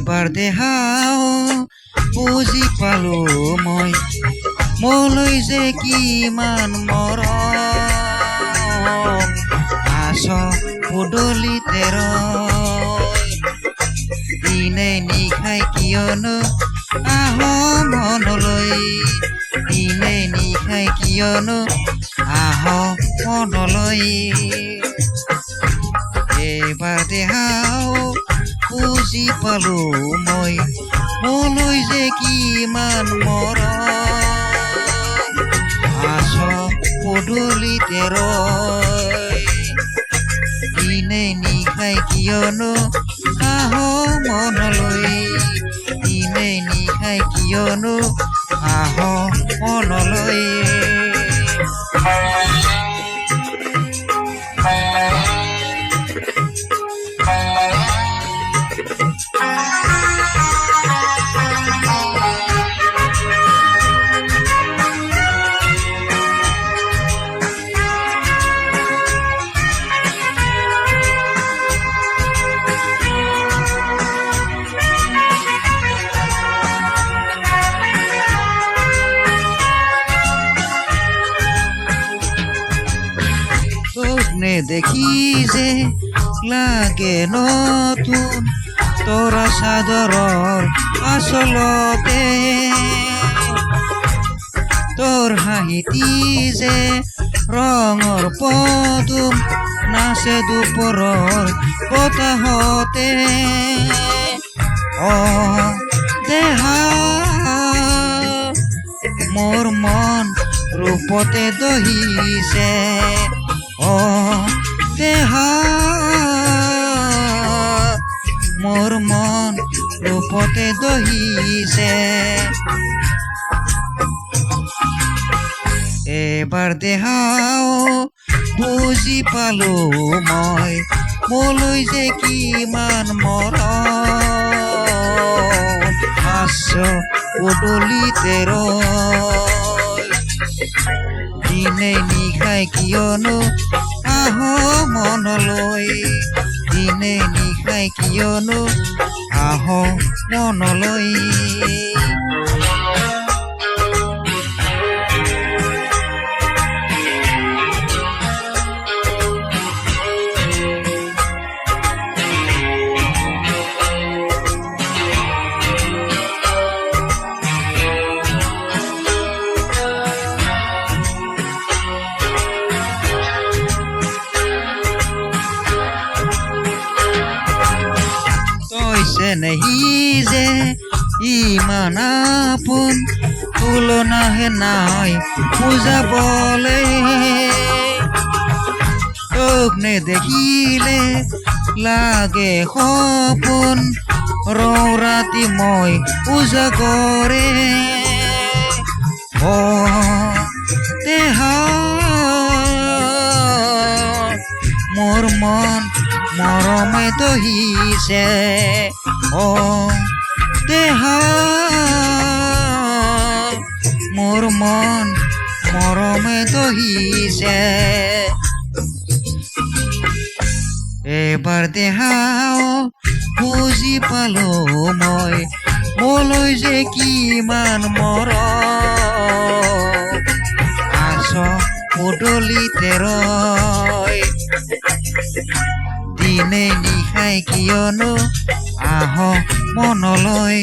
এবাৰ দেহাও বুজি পালো মই মোলৈ যে কিমান মৰম আছ পদূলিতে ৰয় দিনে নিশাই কিয়নো আহ মনলৈ দিনে নিশাই কিয়নো আহ মনলৈ এবাৰ দেহাও বুজি পালো মই মোলৈ যে কিমান মৰম আছ পদূলিতে ৰয় দিনে নিশাই কিয়নো আহ মনলৈ দিনে নিশাই কিয়নো আহ মনলৈ দেখি যে লাগে নতুন তৰা চাদৰৰ আচলতে তোৰ হাঁহিতি যে ৰঙৰ পদুম নাচে দুপৰৰ বতাহতে দেহা মোৰ মন ৰূপতে দহিছে দেহা মোৰ মন ৰূপতে দহিছে এবাৰ দেহাও বুজি পালো মই মোলৈ যে কিমান মৰম আছ পদূলিতে ৰয় দিনে নিশাই কিয়নো আহ মনলৈ দিনে নিশাই কিয়নো আহ মনলৈ नहीं जे ইমান আপোন তুলনাহে নাই বুজাবলে তোক নেদেখিলে লাগে সপোন ৰওঁ ৰাতি মই উজাগৰে দেহা মোৰ মন মৰমে দহিছে দেহা মোৰ মন মৰমে দহিছে এবাৰ দেহাও বুজি পালো মই মোলৈ যে কিমান মৰম আছ পদূলিতে ৰয় দিনে নিশাই কিয়নো আহ মনলৈ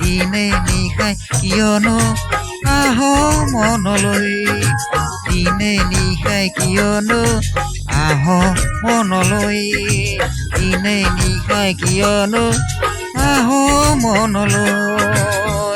দিনে নিশাই কিয়নো আহ মনলৈ দিনে নিশাই কিয়নো আহ মনলৈ দিনে নিশাই কিয়নো আহ মনলৈ